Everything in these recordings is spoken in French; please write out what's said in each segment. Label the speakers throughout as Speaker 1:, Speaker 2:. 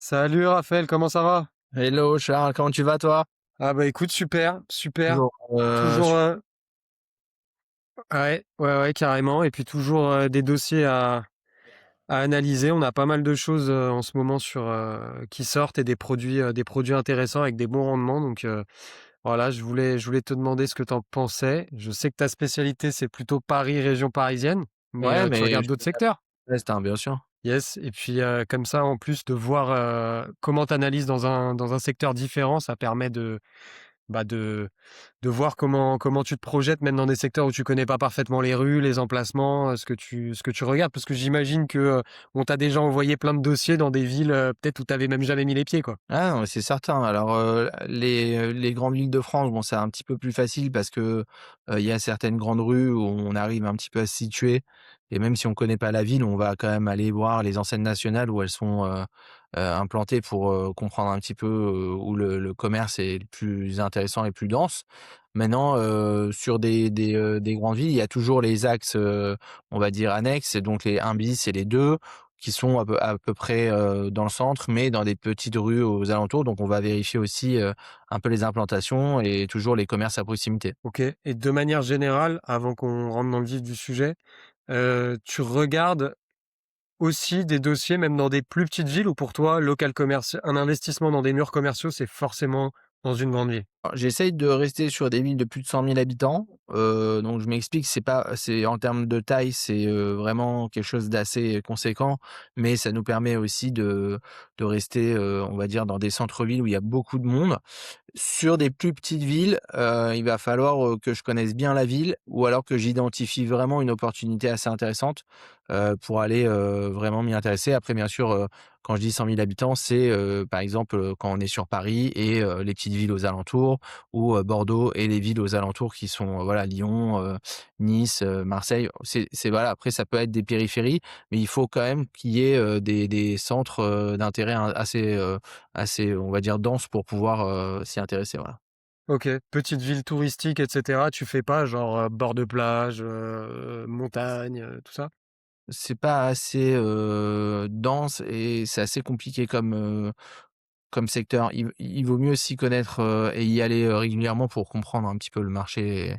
Speaker 1: Salut Raphaël, comment ça va?
Speaker 2: Hello Charles, comment tu vas toi?
Speaker 1: Ah bah écoute, super, super.
Speaker 2: Toujours,
Speaker 1: Toujours,
Speaker 2: su
Speaker 1: ouais, ouais, ouais, carrément. Et puis toujours des dossiers à analyser. On a pas mal de choses en ce moment qui sortent et des produits intéressants avec des bons rendements. Donc voilà, je voulais te demander ce que tu en pensais. Je sais que ta spécialité, c'est plutôt Paris, région parisienne, mais
Speaker 2: ouais,
Speaker 1: tu
Speaker 2: mais
Speaker 1: regardes
Speaker 2: je
Speaker 1: d'autres secteurs.
Speaker 2: reste, hein, bien sûr.
Speaker 1: Yes, et puis comme ça, en plus de voir comment tu analyses dans un secteur différent, ça permet bah, de voir comment tu te projettes même dans des secteurs où tu connais pas parfaitement les rues, les emplacements, ce que tu regardes. Parce que j'imagine que on t'a déjà envoyé plein de dossiers dans des villes peut-être où tu avais même jamais mis les pieds, quoi.
Speaker 2: Ah non, mais c'est certain. Alors, les grandes villes de France, bon, c'est un petit peu plus facile parce que, il y a certaines grandes rues où on arrive un petit peu à se situer et même si on connaît pas la ville, on va quand même aller voir les enseignes nationales où elles sont, implantées pour, comprendre un petit peu, où le commerce est le plus intéressant et plus dense. Maintenant, sur des grandes villes, il y a toujours les axes, on va dire annexes, et donc les 1 bis et les 2 qui sont à peu près, dans le centre, mais dans des petites rues aux alentours. Donc on va vérifier aussi, un peu les implantations et toujours les commerces à proximité.
Speaker 1: Ok. Et de manière générale, avant qu'on rentre dans le vif du sujet, tu regardes aussi des dossiers même dans des plus petites villes ou pour toi, un investissement dans des murs commerciaux, c'est forcément dans une grande ville?
Speaker 2: Alors, j'essaye de rester sur des villes de plus de 100 000 habitants, donc je m'explique, c'est en termes de taille, c'est, vraiment quelque chose d'assez conséquent, mais ça nous permet aussi de rester, on va dire dans des centres-villes où il y a beaucoup de monde. Sur des plus petites villes, il va falloir, que je connaisse bien la ville ou alors que j'identifie vraiment une opportunité assez intéressante, pour aller, vraiment m'y intéresser. Après bien sûr, quand je dis 100 000 habitants, c'est, par exemple, quand on est sur Paris et les petites villes aux alentours ou, Bordeaux et les villes aux alentours qui sont, voilà, Lyon, Nice, Marseille. C'est voilà, après ça peut être des périphéries, mais il faut quand même qu'il y ait, des centres, d'intérêt assez, on va dire, denses pour pouvoir, s'y intéresser, voilà.
Speaker 1: OK. Petite ville touristique et cetera, tu fais pas genre, bord de plage, montagne, tout ça?
Speaker 2: C'est pas assez, dense et c'est assez compliqué comme secteur. Il vaut mieux s'y connaître, et y aller, régulièrement pour comprendre un petit peu le marché. Et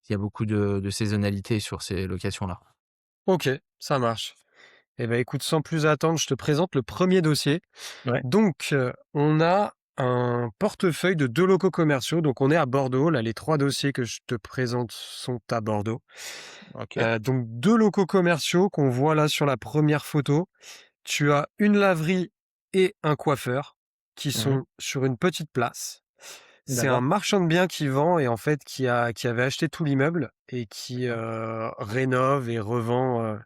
Speaker 2: il y a beaucoup de saisonnalité sur ces locations-là.
Speaker 1: OK, ça marche. Eh ben, écoute, sans plus attendre, je te présente le premier dossier.
Speaker 2: Ouais,
Speaker 1: Donc, on a un portefeuille de 2 locaux commerciaux, donc on est à Bordeaux. Là, les 3 dossiers que je te présente sont à Bordeaux.
Speaker 2: OK.
Speaker 1: Donc 2 locaux commerciaux qu'on voit là sur la première photo. Tu as une laverie et un coiffeur qui
Speaker 2: Mmh.
Speaker 1: sont sur une petite place. C'est un
Speaker 2: D'accord.
Speaker 1: marchand de biens qui vend et en fait qui avait acheté tout l'immeuble et qui
Speaker 2: D'accord.
Speaker 1: rénove et revend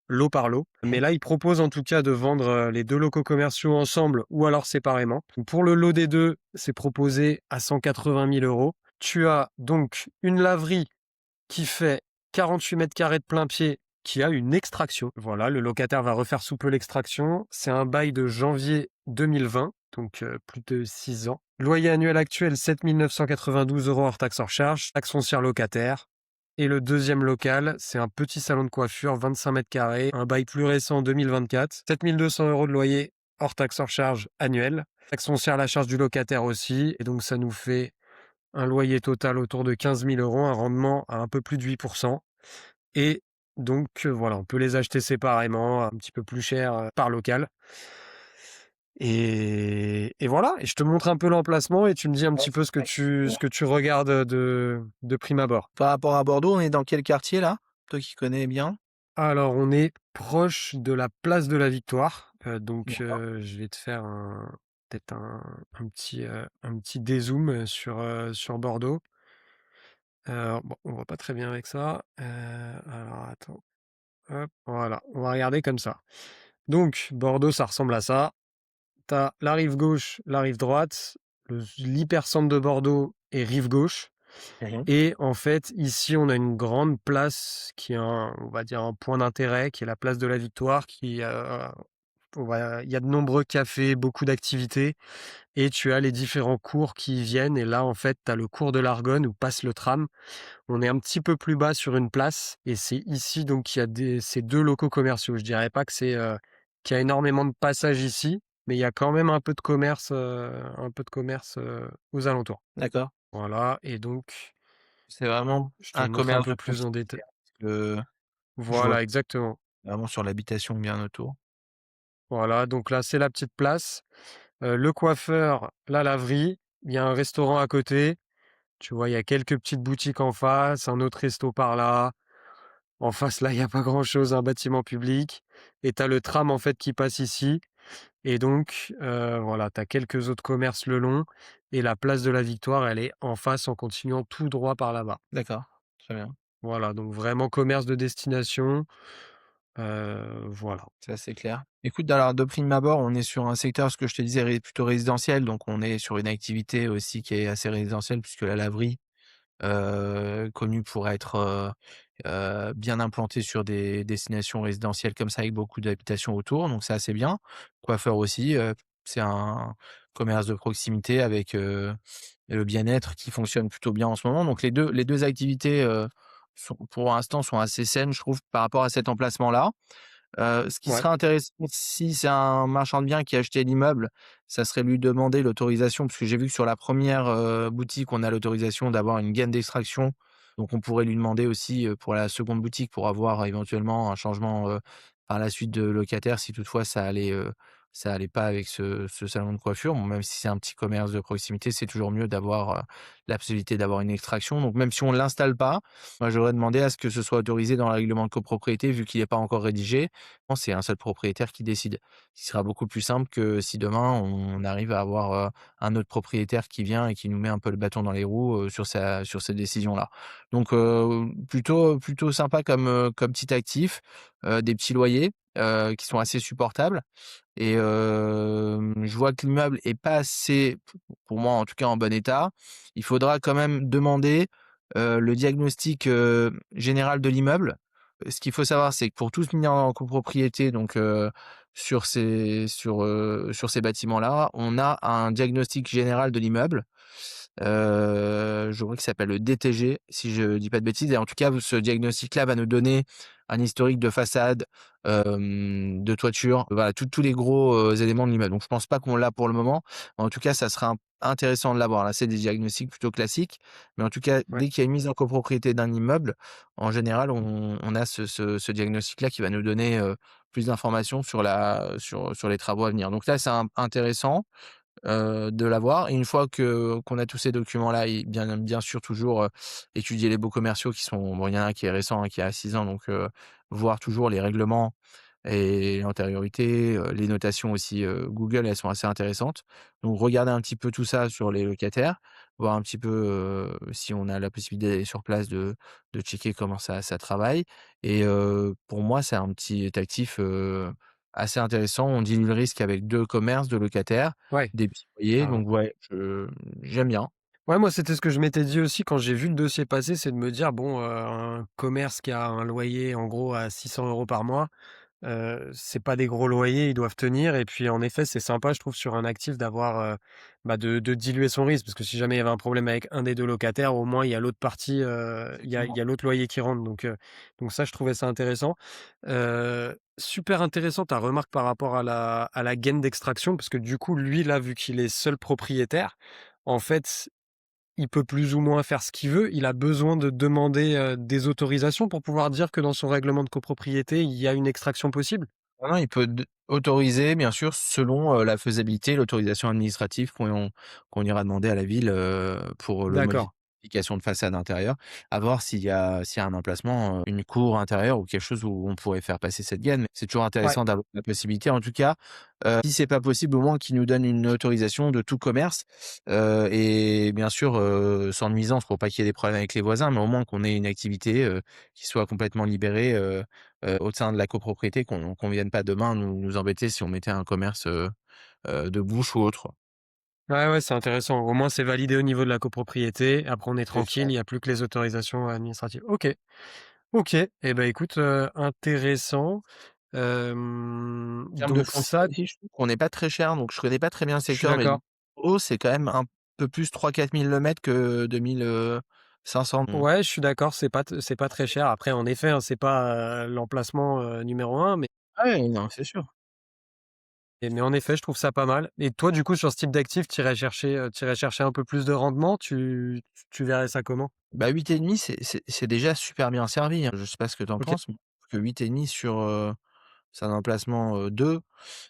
Speaker 1: lot par lot. Mais là, il propose en tout cas de vendre les 2 locaux commerciaux ensemble ou alors séparément. Donc, pour le lot des 2, c'est proposé à 180 000 euros. Tu as donc une laverie qui fait 48 mètres carrés de plein pied, qui a une extraction. Voilà, le locataire va refaire sous peu l'extraction. C'est un bail de janvier 2020, donc plus de 6 ans. Loyer annuel actuel, 7 992 euros hors taxe hors charge, taxe foncière locataire. Et le deuxième local, c'est un petit salon de coiffure, 25 mètres carrés, un bail plus récent 2024, 7 200 euros de loyer hors taxe hors charge annuel. Taxe foncière à la charge du locataire aussi, et donc ça nous fait un loyer total autour de 15 000 euros, un rendement à un peu plus de 8%. Et donc, voilà, on peut les acheter séparément, un petit peu plus cher par local. Et voilà, et je te montre un peu l'emplacement et tu me dis un
Speaker 2: Ouais,
Speaker 1: petit peu ce que
Speaker 2: ouais.
Speaker 1: tu regardes de prime abord.
Speaker 2: Par rapport à Bordeaux, on est dans quel quartier là? Toi qui connais bien?
Speaker 1: Alors, on est proche de la place de la Victoire. Donc,
Speaker 2: D'accord.
Speaker 1: je vais te faire peut-être un petit dézoom sur Bordeaux. Bon, on voit pas très bien avec ça. Alors, attends. Hop, voilà, on va regarder comme ça. Donc, Bordeaux, ça ressemble à ça. T'as la rive gauche, la rive droite, l'hypercentre de Bordeaux est rive gauche.
Speaker 2: Mmh.
Speaker 1: Et en fait, ici, on a une grande place qui est on va dire, un point d'intérêt, qui est la place de la Victoire, il y a de nombreux cafés, beaucoup d'activités, et tu as les différents cours qui y viennent. Et là, en fait, tu as le cours de l'Argonne où passe le tram. On est un petit peu plus bas sur une place et c'est ici donc qu'il y a ces 2 locaux commerciaux. Je dirais pas que qu'il y a énormément de passages ici, mais il y a quand même aux alentours.
Speaker 2: D'accord.
Speaker 1: Voilà et donc
Speaker 2: C'est vraiment
Speaker 1: je te
Speaker 2: un
Speaker 1: le montre un
Speaker 2: commerce de
Speaker 1: peu plus en
Speaker 2: proximité,
Speaker 1: détail.
Speaker 2: hein, parce que je vois
Speaker 1: Voilà, exactement.
Speaker 2: vraiment sur l'habitation bien autour.
Speaker 1: Voilà, donc là, c'est la petite place. Le coiffeur, la laverie, il y a un restaurant à côté. Tu vois, il y a quelques petites boutiques en face, un autre resto par là. En face, là, il y a pas grand-chose, un bâtiment public et tu as le tram, en fait, qui passe ici et donc voilà, tu as quelques autres commerces le long et la place de la Victoire, elle est en face en continuant tout droit par là-bas.
Speaker 2: D'accord, très bien.
Speaker 1: Voilà, donc vraiment commerce de destination, voilà.
Speaker 2: C'est assez clair. Écoute, alors de prime abord, on est sur un secteur, ce que je te disais, plutôt résidentiel, donc on est sur une activité aussi qui est assez résidentielle puisque la laverie, connue pour être, bien implantée sur des destinations résidentielles comme ça avec beaucoup d'habitations autour, donc c'est assez bien. Coiffeur aussi, c'est un commerce de proximité avec, le bien-être qui fonctionne plutôt bien en ce moment, donc les deux activités, sont pour l'instant sont assez saines, je trouve, par rapport à cet emplacement-là. Ce qui
Speaker 1: Ouais,
Speaker 2: serait intéressant si c'est un marchand de biens qui achetait l'immeuble, ça serait lui demander l'autorisation, parce que j'ai vu que sur la première boutique, on a l'autorisation d'avoir une gaine d'extraction. Donc on pourrait lui demander aussi, pour la seconde boutique, pour avoir éventuellement un changement, par la suite de locataire si toutefois ça allait pas avec ce salon de coiffure. Bon, même si c'est un petit commerce de proximité, c'est toujours mieux d'avoir, la possibilité d'avoir une extraction. Donc même si on ne l'installe pas, moi j'aurais demandé à ce que ce soit autorisé dans le règlement de copropriété vu qu'il est pas encore rédigé. C'est un seul propriétaire qui décide. Ce qui sera beaucoup plus simple que si demain on arrive à avoir, un autre propriétaire qui vient et qui nous met un peu le bâton dans les roues, sur cette décision-là. Donc plutôt sympa comme petit actif, des petits loyers, qui sont assez supportables et je vois que l'immeuble est pas assez, pour moi en tout cas en bon état. Il faudra quand même demander, le diagnostic, général de l'immeuble. Ce qu'il faut savoir, c'est que pour tout se tenir en copropriété, donc sur ces bâtiments-là, on a un diagnostic général de l'immeuble. Je crois qu'il s'appelle le DTG, si je dis pas de bêtises et en tout cas, ce diagnostic-là va nous donner un historique de façade, de toiture, voilà, tous les gros, éléments de l'immeuble. Donc je pense pas qu'on l'a pour le moment, mais en tout cas, ça serait intéressant de l'avoir. Là, c'est des diagnostics plutôt classiques, mais en tout cas,
Speaker 1: ouais.
Speaker 2: dès qu'il y a une mise en copropriété d'un immeuble, en général, on a ce diagnostic-là qui va nous donner, plus d'informations sur les travaux à venir. Donc là, c'est intéressant de l'avoir et une fois que qu'on a tous ces documents-là et bien sûr toujours, étudier les baux commerciaux qui sont bon, il y en a un qui est récent, hein, qui a 6 ans donc voir toujours les règlements et l'antériorité, les notations aussi, Google, elles sont assez intéressantes. Donc regarder un petit peu tout ça sur les locataires, voir un petit peu, si on a la possibilité d'aller sur place, de checker comment ça travaille et pour moi, c'est un petit actif, assez intéressant. On dilue le risque avec 2 commerces, 2 locataires,
Speaker 1: Ouais,
Speaker 2: des petits loyers
Speaker 1: carrément.
Speaker 2: donc ouais, j'aime bien.
Speaker 1: Ouais, moi, c'était ce que je m'étais dit aussi quand j'ai vu le dossier passer, c'est de me dire: «Bon, un commerce qui a un loyer, en gros, à 600 € par mois, c'est pas des gros loyers, ils doivent tenir» et puis, en effet, c'est sympa, je trouve, sur un actif d'avoir, bah, de diluer son risque. Parce que si jamais il y avait un problème avec un des 2 locataires, au moins, il y a l'autre partie, il y a
Speaker 2: Effectivement.
Speaker 1: l'autre loyer qui rentre donc ça, je trouvais ça intéressant. Super intéressant ta remarque par rapport à la gaine d'extraction parce que, du coup, lui, là, vu qu'il est seul propriétaire, en fait, il peut plus ou moins faire ce qu'il veut. Il a besoin de demander, des autorisations pour pouvoir dire que dans son règlement de copropriété, il y a une extraction possible?
Speaker 2: Non, non, il peut autoriser, bien sûr, selon la faisabilité, l'autorisation administrative qu'on ira demander à la ville pour le
Speaker 1: D'accord.
Speaker 2: modification de façade intérieure, à voir s'il y a un emplacement, une cour intérieure ou quelque chose où on pourrait faire passer cette gaine. Mais c'est toujours
Speaker 1: Ouais.
Speaker 2: intéressant d'avoir la possibilité. En tout cas, si c'est pas possible, au moins qu'ils nous donnent une autorisation de tout commerce et bien sûr, sans nuisance pour pas qu'il y ait des problèmes avec les voisins, mais au moins qu'on ait une activité qui soit complètement libérée. Au sein de la copropriété qu'on vienne pas demain nous embêter si on mettait un commerce, de bouche ou autre.
Speaker 1: Ouais, ouais, c'est intéressant. Au moins, c'est validé au niveau de la copropriété. Après, on est
Speaker 2: C'est ça.
Speaker 1: tranquille, il y a plus que les autorisations administratives. OK. OK. Et ben, écoute, intéressant.
Speaker 2: En termes de
Speaker 1: Donc
Speaker 2: foncier
Speaker 1: ça,
Speaker 2: aussi, je trouve qu'on n'est pas très cher, donc je connais pas très bien le
Speaker 1: je suis
Speaker 2: secteur, mais
Speaker 1: d'accord.
Speaker 2: haut, c'est quand même un peu plus 3 000 4 000 le mètre que 2 500.
Speaker 1: Ouais, je suis d'accord, c'est pas très cher. Après, en effet, hein, c'est pas, l'emplacement, numéro un, mais
Speaker 2: Ah ouais, non, c'est sûr.
Speaker 1: mais en effet, je trouve ça pas mal. Et toi, du coup, sur ce type d'actif, tu chercher un peu plus de rendement? Tu verrais ça comment?
Speaker 2: Bah, 8,5 c'est déjà super bien servi, hein. Je sais pas ce que tu en
Speaker 1: OK.
Speaker 2: penses, mais que 8,5 sur, c'est un emplacement, 2,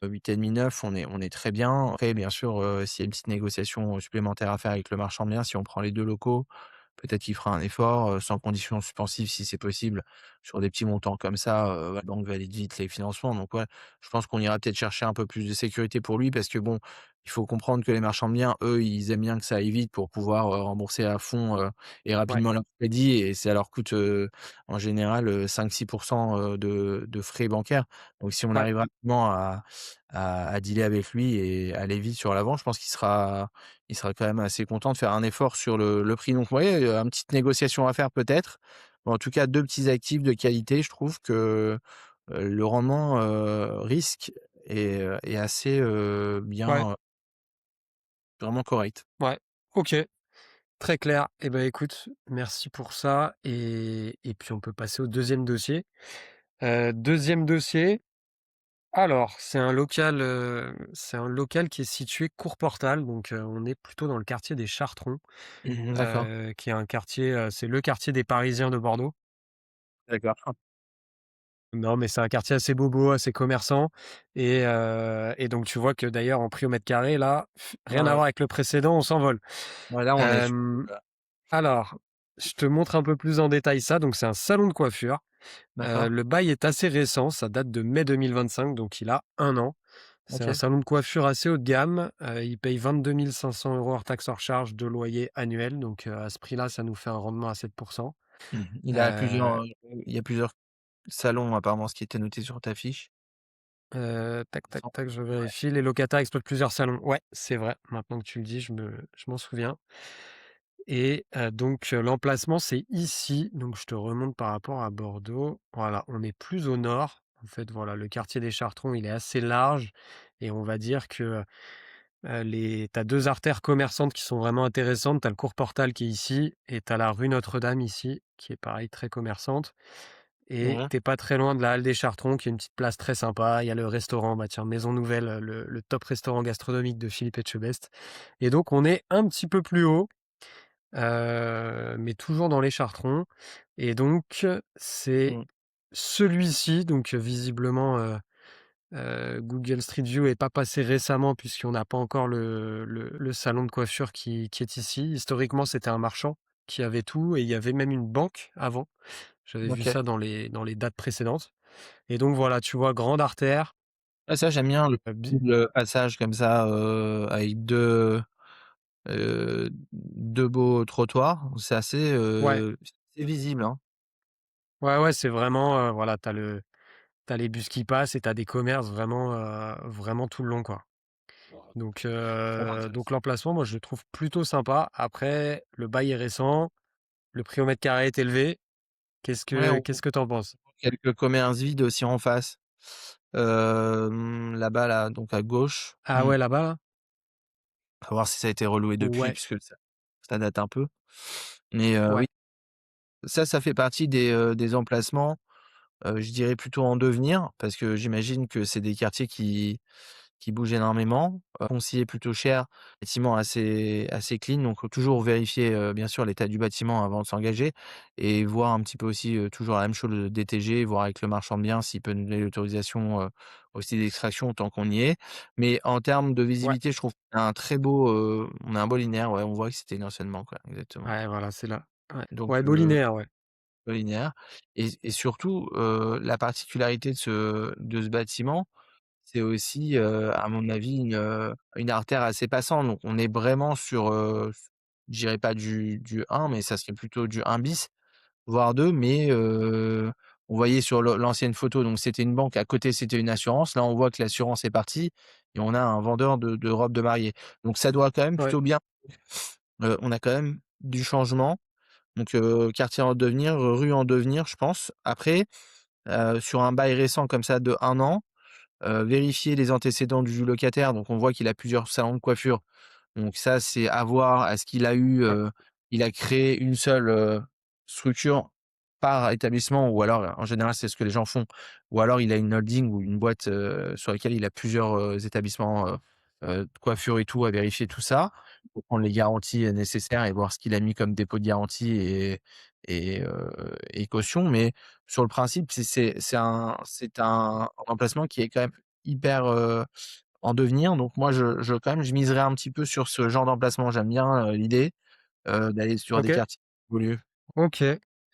Speaker 2: 8,5, 9, on est très bien. Après bien sûr, s'il y a une petite négociation, supplémentaire à faire avec le marchand de biens, si on prend les 2 locaux, peut-être qu'il fera un effort, sans condition suspensive si c'est possible. Sur des petits montants comme ça, la banque valide vite les financements, donc ouais, je pense qu'on ira peut-être chercher un peu plus de sécurité pour lui parce que bon, il faut comprendre que les marchands de biens, eux, ils aiment bien que ça aille vite pour pouvoir, rembourser à fond, et
Speaker 1: Ouais,
Speaker 2: rapidement leur crédit et ça leur coûte, en général, 5-6 de frais bancaires. Donc si on
Speaker 1: ouais,
Speaker 2: arrive rapidement à dealer avec lui et aller vite sur l'avant, je pense qu'il sera quand même assez content de faire un effort sur le prix. Donc ouais, une petite négociation à faire peut-être. Mais en tout cas, 2 petits actifs de qualité, je trouve que, le rendement, risque est assez,
Speaker 1: ouais,
Speaker 2: bien, vraiment correct.
Speaker 1: ouais. OK, très clair. Et ben, écoute, merci pour ça et puis on peut passer au deuxième dossier. 2e dossier, alors c'est un local qui est situé Courportal, donc on est plutôt dans le quartier des Chartrons,
Speaker 2: Mmh, d'accord,
Speaker 1: qui est un quartier, c'est le quartier des Parisiens de Bordeaux.
Speaker 2: d'accord.
Speaker 1: Non, mais c'est un quartier assez bobo, assez commerçant et donc tu vois que d'ailleurs en prix au mètre carré là, rien à
Speaker 2: Ouais,
Speaker 1: voir avec le précédent, on s'envole.
Speaker 2: ouais, là, on est sur
Speaker 1: Hem, alors, je te montre un peu plus en détail ça, donc c'est un salon de coiffure.
Speaker 2: d'accord,
Speaker 1: Le bail est assez récent, ça date de mai 2025, donc il a 1 an. C'est un
Speaker 2: OK.
Speaker 1: salon de coiffure assez haut de gamme, il paye 22 500 € hors taxe hors charge de loyer annuel, donc à ce prix-là, ça nous fait un rendement à 7.
Speaker 2: Mmh.
Speaker 1: Heu
Speaker 2: Il y a plusieurs salons apparemment, ce qui était noté sur ta fiche.
Speaker 1: Tac,
Speaker 2: Il me
Speaker 1: tac,
Speaker 2: semble.
Speaker 1: tac, je
Speaker 2: Ouais.
Speaker 1: vérifie. Les locataires exploitent plusieurs salons. Ouais, c'est vrai. Maintenant que tu le dis, je m'en souviens. Et donc l'emplacement, c'est ici. Donc je te remonte par rapport à Bordeaux. Voilà, on est plus au nord. En fait, voilà, le quartier des Chartrons, il est assez large et on va dire que, les tu 2 artères commerçantes qui sont vraiment intéressantes. Tu as le cours Portal qui est ici et tu as la rue Notre-Dame ici, qui est pareil, très commerçante. Et
Speaker 2: Mmh.
Speaker 1: tu pas très loin de la halle des Chartrons, qui est une petite place très sympa. Il y a le restaurant, bah tiens, Maison Nouvelle, le top restaurant gastronomique de Philippe Etchebest. Et donc on est un petit peu plus haut, mais toujours dans les Chartrons. Et donc c'est
Speaker 2: Mmh.
Speaker 1: celui-ci, donc visiblement, Google Street View est pas passé récemment puisqu'on n'a pas encore le salon de coiffure qui est ici. Historiquement, c'était un marchand qui avait tout et il y avait même une banque avant. J'avais vu
Speaker 2: OK.
Speaker 1: ça dans les dates précédentes. Et donc voilà, tu vois, grande artère,
Speaker 2: Ah ça j'aime bien
Speaker 1: bi
Speaker 2: le passage comme ça, avec 2 beaux trottoirs.
Speaker 1: ouais,
Speaker 2: C'est visible, hein.
Speaker 1: ouais, ouais, c'est vraiment, voilà, t'as les bus qui passent et t'as des commerces vraiment, vraiment tout le long, quoi.
Speaker 2: Trop
Speaker 1: Donc
Speaker 2: intéressant.
Speaker 1: l'emplacement, moi, je le trouve plutôt sympa. Après, le bail est récent, le prix au mètre carré est élevé.
Speaker 2: Ouais,
Speaker 1: Qu'est-ce que tu en penses?
Speaker 2: quelques commerces vides aussi en face. Là-bas, là, donc à gauche.
Speaker 1: Ah ouais, là-bas, là?
Speaker 2: À voir si ça a été reloué depuis
Speaker 1: Ouais,
Speaker 2: puisque ça date un peu. Mais oui,
Speaker 1: ouais,
Speaker 2: ça fait partie des emplacements, je dirais plutôt en devenir parce que j'imagine que c'est des quartiers qui bougent énormément, conseillé plutôt cher, bâtiment assez clean, donc faut toujours vérifier, bien sûr l'état du bâtiment avant de s'engager et voir un petit peu aussi, toujours la même chose, le DTG, voir avec le marchand de biens s'il peut nous donner l'autorisation, aussi d'extraction tant qu'on y est. Mais en termes de
Speaker 1: ouais,
Speaker 2: visibilité, je trouve on a un beau linéaire, ouais, on voit que c'était une anciennement, quoi, exactement.
Speaker 1: ouais, voilà, c'est là. Ouais,
Speaker 2: Donc
Speaker 1: ouais, beau linéaire, ouais.
Speaker 2: beau linéaire et surtout, la particularité de ce bâtiment, c'est aussi, à mon avis, une artère assez passante. Donc on est vraiment sur, je dirais pas du 1, mais ça serait plutôt du 1 bis, voire 2. Mais on voyait sur l'ancienne photo, donc c'était une banque, à côté c'était une assurance. Là, on voit que l'assurance est partie et on a un vendeur de robes de mariée. Donc ça doit quand même
Speaker 1: Ouais,
Speaker 2: plutôt bien, on a quand même du changement. Donc quartier en devenir, rue en devenir, je pense. Après, sur un bail récent comme ça de 1 an, vérifier les antécédents du locataire, donc on voit qu'il a plusieurs salons de coiffure. Donc ça, c'est à voir. Est-ce qu'il a eu,
Speaker 1: ouais,
Speaker 2: il a créé une seule, structure par établissement ou alors, en général, c'est ce que les gens font ou alors il a une holding ou une boîte, sur laquelle il a plusieurs, établissements, de coiffure et tout, à vérifier tout ça, pour prendre les garanties, nécessaires et voir ce qu'il a mis comme dépôt de garantie et caution. Mais sur le principe, c'est un emplacement qui est quand même hyper, en devenir. Donc moi, je quand même, je miserais un petit peu sur ce genre d'emplacement. J'aime bien, l'idée, d'aller sur des
Speaker 1: OK,
Speaker 2: quartiers évolués.
Speaker 1: OK.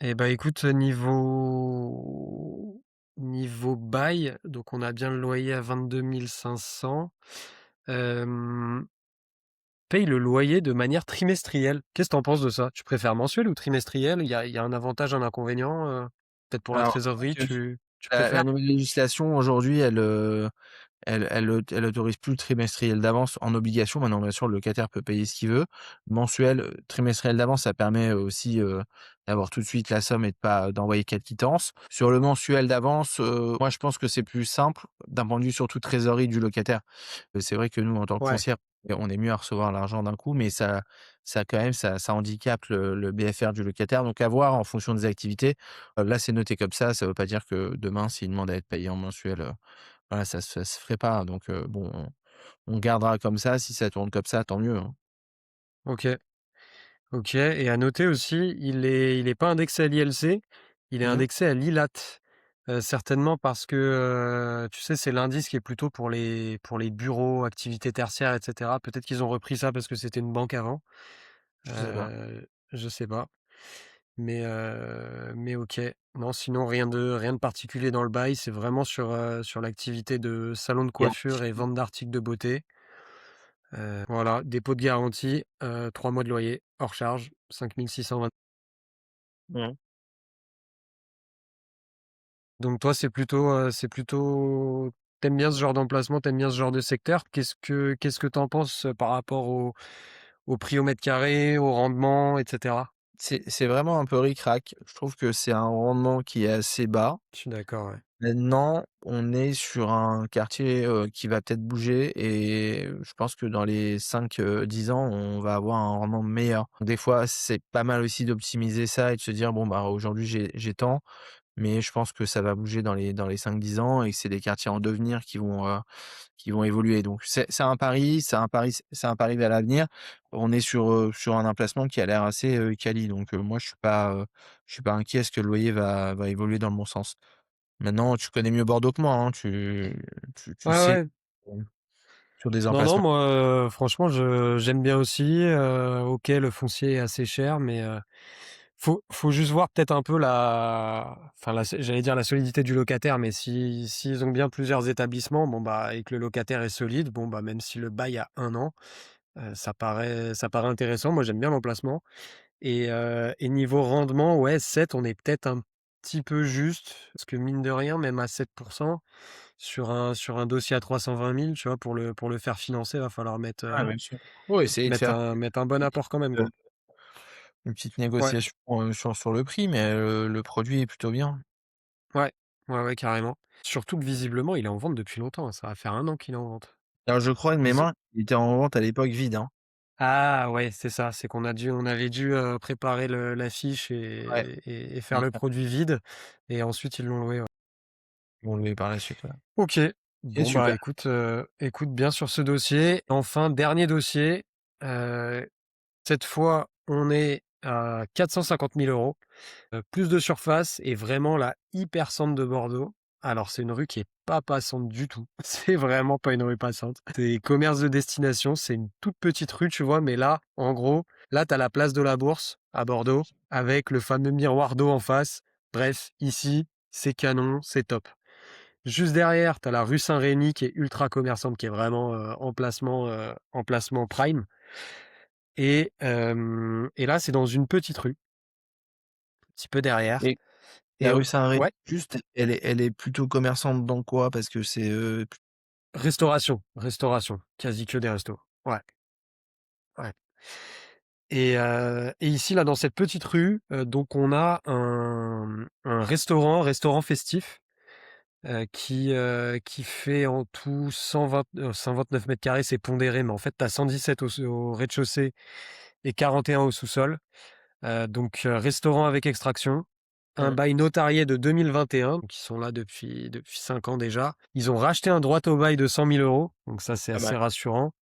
Speaker 1: Et bah, écoute, niveau bail, donc on a bien le loyer à 22 500. Hem, paye le loyer de manière trimestrielle. Qu'est-ce que tu penses de ça? Tu préfères mensuel ou trimestriel? Il y a un avantage, un inconvénient, peut-être pour la
Speaker 2: Alors,
Speaker 1: trésorerie,
Speaker 2: c'est vrai que
Speaker 1: tu
Speaker 2: la
Speaker 1: préfères?
Speaker 2: nouvelle législation aujourd'hui, elle autorise plus le trimestriel d'avance en obligation. Maintenant, bien sûr, le locataire peut payer ce qu'il veut. Mensuel, trimestriel d'avance, ça permet aussi, d'avoir tout de suite la somme et de pas d'envoyer 4 quittances. Sur le mensuel d'avance, moi, je pense que c'est plus simple d'un point de vue surtout trésorerie du locataire. C'est vrai que nous, en tant que
Speaker 1: Ouais,
Speaker 2: foncière, on est mieux à recevoir l'argent d'un coup, mais ça quand même, ça handicape le BFR du locataire. Donc à voir en fonction des activités. Là, c'est noté comme ça veut pas dire que demain, s'il demande à être payé en mensuel, voilà, ça se ferait pas. Donc bon, on gardera comme ça. Si ça tourne comme ça, tant mieux, hein.
Speaker 1: OK. OK, et à noter aussi, il est pas indexé à l'ILC, il est
Speaker 2: Mmh.
Speaker 1: indexé à l'ILAT. Certainement parce que, tu sais, c'est l'indice qui est plutôt pour les bureaux, activités tertiaires et cetera. Peut-être qu'ils ont repris ça parce que c'était une banque avant,
Speaker 2: Je sais pas.
Speaker 1: je sais pas. Mais OK. Non, sinon rien de particulier dans le bail, c'est vraiment sur l'activité de salon de coiffure et vente d'articles de beauté. Voilà, dépôt de garantie, 3 mois de loyer hors charge, 5 620.
Speaker 2: Mmh.
Speaker 1: Donc toi, c'est plutôt t'aimes bien ce genre d'emplacement, t'aimes bien ce genre de secteur. Qu'est-ce que tu penses, par rapport au prix au mètre carré, au rendement et cetera?
Speaker 2: C'est vraiment un peu ric-rac. Je trouve que c'est un rendement qui est assez bas.
Speaker 1: Je suis d'accord, ouais.
Speaker 2: Maintenant, on est sur un quartier, qui va peut-être bouger et je pense que dans les 5 10 ans, on va avoir un rendement meilleur. Des fois, c'est pas mal aussi d'optimiser ça et de se dire: «Bon, bah, aujourd'hui, j'ai tant». Mais je pense que ça va bouger dans les 5 10 ans et que c'est des quartiers en devenir qui vont évoluer. Donc c'est un pari, c'est un pari vers l'avenir. On est sur un emplacement qui a l'air assez, quali, donc moi je suis pas inquiet à ce que le loyer va évoluer dans le bon sens. Maintenant, tu connais mieux Bordeaux que moi, hein, tu
Speaker 1: Ouais,
Speaker 2: sais,
Speaker 1: ouais.
Speaker 2: heu, sur des
Speaker 1: Non, non,
Speaker 2: emplacements.
Speaker 1: moi, franchement, j'aime bien aussi, OK, le foncier est assez cher, mais faut juste voir peut-être un peu j'allais dire la solidité du locataire, mais s'ils ont bien plusieurs établissements, bon, bah, et que le locataire est solide, bon, bah, même si le bail a 1 an, ça paraît intéressant. Moi, j'aime bien l'emplacement et niveau rendement, ouais, 7, on est peut-être un petit peu juste parce que mine de rien, même à 7 sur un dossier à 320 000, tu vois, pour le faire financer, va falloir mettre,
Speaker 2: Ouais, bien sûr. Faut essayer de
Speaker 1: mettre
Speaker 2: faire
Speaker 1: un bon apport quand même,
Speaker 2: heu,
Speaker 1: quoi.
Speaker 2: une petite
Speaker 1: Ouais,
Speaker 2: négociation, sur le prix, mais le produit est plutôt bien.
Speaker 1: ouais, ouais, ouais, carrément. Surtout que visiblement, il est en vente depuis longtemps, hein. Ça va faire 1 an qu'il est en vente.
Speaker 2: Alors je crois de
Speaker 1: Ils ont
Speaker 2: mémoire, il était en vente à l'époque vide, hein.
Speaker 1: Ah ouais, c'est ça, c'est on avait dû, préparer l'affiche
Speaker 2: Ouais.
Speaker 1: et faire
Speaker 2: Mmh
Speaker 1: le
Speaker 2: mh.
Speaker 1: produit vide et ensuite ils l'ont loué, ouais.
Speaker 2: Ils vont louer par la suite, ouais.
Speaker 1: OK.
Speaker 2: Et
Speaker 1: Bon, bah,
Speaker 2: super.
Speaker 1: écoute bien sur ce dossier. Enfin, dernier dossier, heu, cette fois, on est à 450 000 €. Plus de surface et vraiment la hyper centre de Bordeaux. Alors c'est une rue qui est pas passante du tout. C'est vraiment pas une rue passante. C'est commerce de destination, c'est une toute petite rue, tu vois? Mais là, en gros, là, tu as la place de la Bourse à Bordeaux avec le fameux miroir d'eau en face. Bref, ici, c'est canon, c'est top. Juste derrière, tu as la rue Saint-Rémy qui est ultra commerçante, qui est vraiment, emplacement prime et là, c'est dans une petite rue, un petit peu derrière
Speaker 2: Et
Speaker 1: et
Speaker 2: la
Speaker 1: au
Speaker 2: rue Saint-Rémy,
Speaker 1: ouais?
Speaker 2: juste, elle est plutôt commerçante dans quoi? Parce que c'est, p
Speaker 1: Restauration, restauration, quasi que des restos. Ouais, ouais et ici, là, dans cette petite rue, donc on a un restaurant festif, qui fait en tout 129 m². C'est pondéré, mais en fait, tu as 117 au rez-de-chaussée et 41 au sous-sol. Donc restaurant avec extraction. un
Speaker 2: Mmh.
Speaker 1: bail notarié de 2021, donc ils sont là depuis 5 ans déjà. Ils ont racheté un droit au bail de 100 000 €, donc ça, c'est
Speaker 2: Pas
Speaker 1: assez
Speaker 2: mal.
Speaker 1: rassurant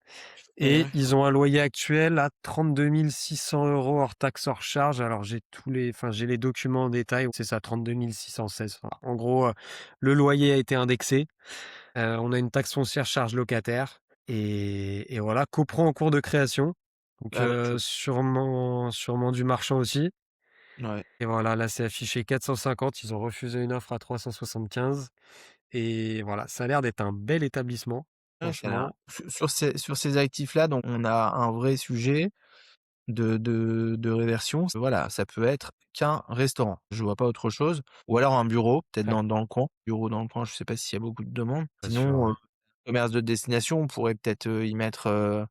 Speaker 1: et
Speaker 2: Mmh.
Speaker 1: ils ont un loyer actuel à 32 600 € hors taxes, hors charges. Alors j'ai les documents en détail, c'est ça, 32 616. Enfin, en gros, le loyer a été indexé, on a une taxe foncière charge locataire et voilà, copro en cours de création, donc
Speaker 2: La même chose.
Speaker 1: sûrement du marchand aussi.
Speaker 2: Ouais.
Speaker 1: Et voilà, là, c'est affiché 450. Ils ont refusé une offre à 375. Et voilà, ça a l'air d'être un bel établissement,
Speaker 2: Ouais, ça a l'air
Speaker 1: franchement.
Speaker 2: sur ces actifs-là, donc on a un vrai sujet de réversion. Voilà, ça peut être qu'un restaurant. Je vois pas autre chose ou alors un bureau, peut-être
Speaker 1: Ouais,
Speaker 2: dans le coin. Bureau dans le coin, je sais pas s'il y a beaucoup de demandes.
Speaker 1: pas sûr,
Speaker 2: Sinon,
Speaker 1: ouais.
Speaker 2: commerce de destination, on pourrait peut-être, y mettre,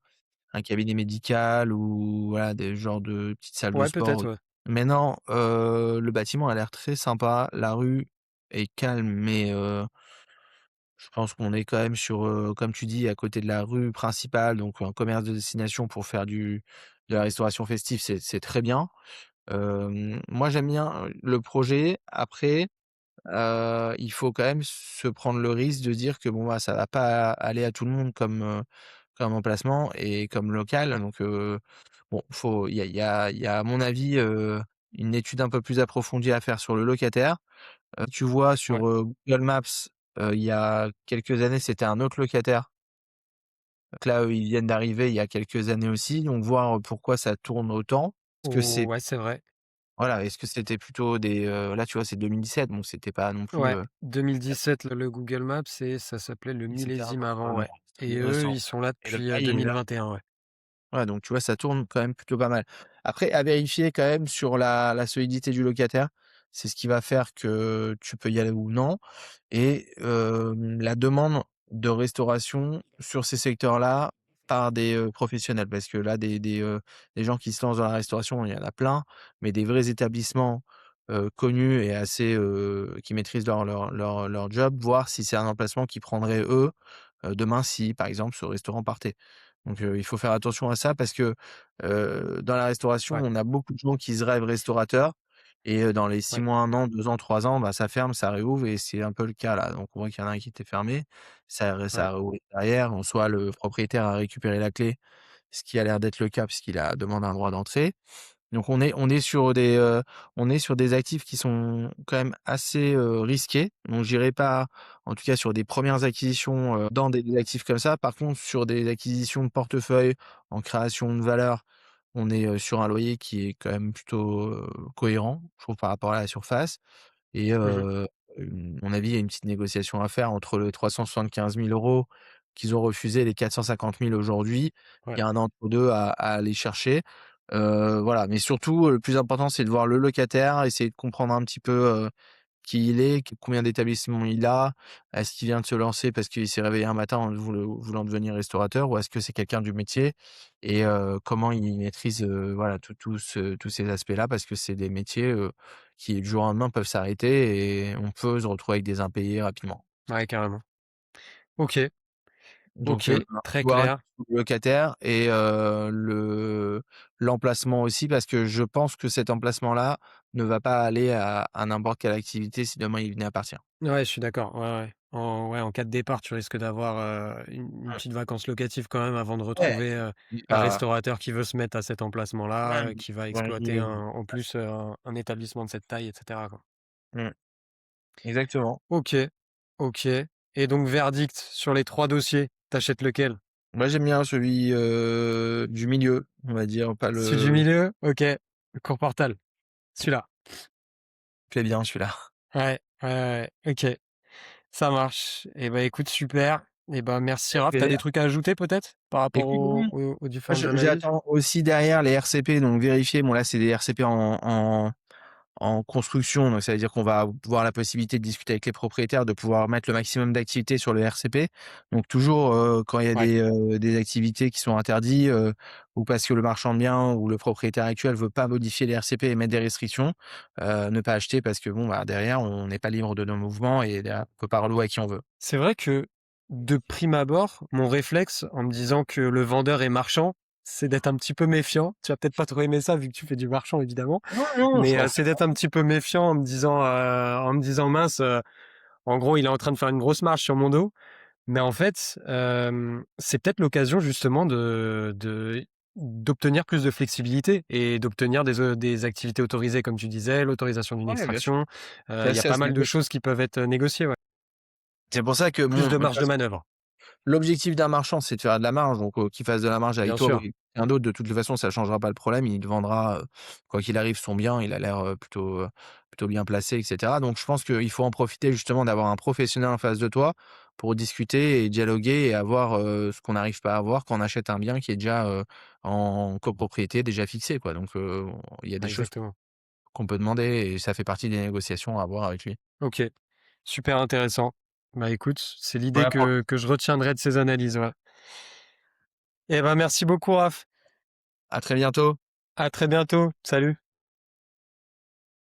Speaker 2: un cabinet médical ou voilà, des genres de petites salles de
Speaker 1: Ouais,
Speaker 2: sport.
Speaker 1: peut-être, ouais.
Speaker 2: Mais non, le bâtiment a l'air très sympa, la rue est calme, mais je pense qu'on est quand même sur, comme tu dis, à côté de la rue principale, donc un commerce de destination pour faire de la restauration festive, c'est très bien. Moi, j'aime bien, le projet. Après, il faut quand même se prendre le risque de dire que bon, bah, ça va pas aller à tout le monde comme emplacement et comme local. Donc, bon, il y a à mon avis, une étude un peu plus approfondie à faire sur le locataire. Tu vois
Speaker 1: Ouais.
Speaker 2: sur, Google Maps, il y a quelques années, c'était un autre locataire. Donc là, eux, ils viennent d'arriver il y a quelques années aussi, donc voir, pourquoi ça tourne autant. Est-ce que
Speaker 1: Oh,
Speaker 2: c'est
Speaker 1: ouais, c'est vrai.
Speaker 2: voilà, est-ce que c'était plutôt des, là, tu vois, c'est 2017, donc c'était pas non plus,
Speaker 1: Ouais, 2017, le Google Maps et ça s'appelait le
Speaker 2: c'était un
Speaker 1: millésime
Speaker 2: autre,
Speaker 1: avant, ouais. Et
Speaker 2: c'était
Speaker 1: eux,
Speaker 2: récent
Speaker 1: ils sont là
Speaker 2: et le
Speaker 1: depuis,
Speaker 2: bail, il est là.
Speaker 1: 2021, ouais.
Speaker 2: Ouais, donc tu vois, ça tourne quand même plutôt pas mal. Après, à vérifier quand même sur la solidité du locataire. C'est ce qui va faire que tu peux y aller ou non et la demande de restauration sur ces secteurs-là par des, professionnels. Parce que là, des gens qui se lancent dans la restauration, il y en a plein, mais des vrais établissements, connus et assez, qui maîtrisent leur job, voir si c'est un emplacement qu'ils prendraient eux, demain si, par exemple, ce restaurant partait. Donc il faut faire attention à ça parce que, dans la restauration,
Speaker 1: Ouais,
Speaker 2: on a beaucoup de gens qui se rêvent restaurateurs et dans les 6
Speaker 1: ouais,
Speaker 2: mois, 1 an, 2 ans, 3 ans, bah, ça ferme, ça réouvre et c'est un peu le cas là. Donc on voit qu'il y en a un qui était fermé, ça
Speaker 1: ouais,
Speaker 2: a réouvert derrière. En soit le propriétaire a récupéré la clé, ce qui a l'air d'être le cas puisqu'il a demandé un droit d'entrée. Donc on est sur des actifs qui sont quand même assez, risqués. Donc j'irai pas, en tout cas sur des premières acquisitions, dans des actifs comme ça. Par contre, sur des acquisitions de portefeuille en création de valeur, on est, sur un loyer qui est quand même plutôt, cohérent, je trouve par rapport à la surface et
Speaker 1: mmh
Speaker 2: à mon avis, il y a une petite négociation à faire entre le 375 000 € qu'ils ont refusé et les 450 000 aujourd'hui. Il
Speaker 1: ouais,
Speaker 2: y a un entre-deux à aller chercher. Voilà, mais surtout, le plus important, c'est de voir le locataire, essayer de comprendre un petit peu, qui il est, combien d'établissements il a. Est-ce qu'il vient de se lancer parce qu'il s'est réveillé un matin en voulant devenir restaurateur ou est-ce que c'est quelqu'un du métier et comment il maîtrise, voilà, tous ces aspects-là parce que c'est des métiers, qui du jour au lendemain peuvent s'arrêter et on peut se retrouver avec des impayés rapidement.
Speaker 1: ouais, carrément. OK,
Speaker 2: Donc
Speaker 1: OK,
Speaker 2: faut
Speaker 1: très
Speaker 2: voir
Speaker 1: clair.
Speaker 2: le locataire et l'emplacement aussi parce que je pense que cet emplacement-là ne va pas aller à n'importe quelle activité si demain il venait à partir.
Speaker 1: Ouais, je suis d'accord, ouais, ouais. En cas de départ, tu risques d'avoir, une
Speaker 2: Mmh.
Speaker 1: petite vacance locative quand même avant de
Speaker 2: Ouais,
Speaker 1: retrouver,
Speaker 2: il
Speaker 1: un
Speaker 2: va
Speaker 1: restaurateur qui veut se mettre à cet
Speaker 2: ouais,
Speaker 1: emplacement-là, qui va
Speaker 2: il va
Speaker 1: exploiter
Speaker 2: arriver.
Speaker 1: en plus, un établissement de cette taille et cetera, quoi.
Speaker 2: Mmh, exactement.
Speaker 1: OK, OK et donc verdict sur les 3 dossiers, t'achètes lequel?
Speaker 2: Moi, j'aime bien celui, du milieu, on va dire, pas
Speaker 1: Celui du
Speaker 2: le
Speaker 1: milieu? OK, le Courportal, celui-là.
Speaker 2: plaît bien celui-là.
Speaker 1: Ouais, ouais, ouais, OK, ça marche et bah, écoute, super et bah, merci
Speaker 2: Avec
Speaker 1: Raph. Tu
Speaker 2: plaisir.
Speaker 1: des trucs à ajouter peut-être par rapport
Speaker 2: Écoute, oui,
Speaker 1: aux
Speaker 2: moi
Speaker 1: différentes analyses?
Speaker 2: j'attends aussi derrière les RCP, donc vérifier, bon là, c'est des RCP en construction, donc ça veut dire qu'on va avoir la possibilité de discuter avec les propriétaires, de pouvoir mettre le maximum d'activités sur le RCP. Donc toujours, quand il y a
Speaker 1: Ouais.
Speaker 2: des activités qui sont interdites, ou parce que le marchand de biens ou le propriétaire actuel veut pas modifier les RCP et mettre des restrictions, ne pas acheter parce que bon, bah, derrière on n'est pas libre de nos mouvements et derrière on peut pas relouer à qui on veut.
Speaker 1: C'est vrai que, de prime abord, mon réflexe en me disant que le vendeur est marchand, c'est d'être un petit peu méfiant. Tu vas peut-être pas trop aimer ça vu que tu fais du marchand, évidemment,
Speaker 2: Non, non, je
Speaker 1: mais
Speaker 2: m'en fous.
Speaker 1: c'est d'être un petit peu méfiant en me disant: «Mince, en gros, il est en train de faire une grosse marge sur mon dos». Mais en fait, c'est peut-être l'occasion justement d'obtenir plus de flexibilité et d'obtenir des activités autorisées comme tu disais, l'autorisation d'une
Speaker 2: Ouais, bien sûr.
Speaker 1: extraction.
Speaker 2: C'est
Speaker 1: Il y a
Speaker 2: ça
Speaker 1: pas
Speaker 2: se
Speaker 1: mal de
Speaker 2: négocie.
Speaker 1: choses qui peuvent être, négociées, ouais.
Speaker 2: C'est pour ça que
Speaker 1: Plus
Speaker 2: mon
Speaker 1: de
Speaker 2: de toute
Speaker 1: marge de
Speaker 2: façon,
Speaker 1: manœuvre,
Speaker 2: l'objectif d'un marchand, c'est de faire de la marge, donc qu'il fasse de la marge avec
Speaker 1: bien
Speaker 2: toi ou
Speaker 1: sûr.
Speaker 2: avec quelqu'un d'autre, de toute façon, ça changera pas le problème. Il te vendra, quoi qu'il arrive, son bien. Il a l'air, plutôt bien placé et cetera. Donc je pense qu'il faut en profiter justement d'avoir un professionnel en face de toi pour discuter et dialoguer et avoir, ce qu'on n'arrive pas à avoir quand on achète un bien qui est déjà, en copropriété, déjà fixé, quoi. Donc il y a des
Speaker 1: Ouais,
Speaker 2: choses
Speaker 1: exactement.
Speaker 2: qu'on peut demander et ça fait partie des négociations à avoir avec lui.
Speaker 1: OK, super intéressant. Bah, écoute, c'est l'idée
Speaker 2: Voilà pour
Speaker 1: que je retiendrai de ces analyses, ouais. Eh ben, merci beaucoup Raph.
Speaker 2: à très bientôt.
Speaker 1: À très bientôt. Salut.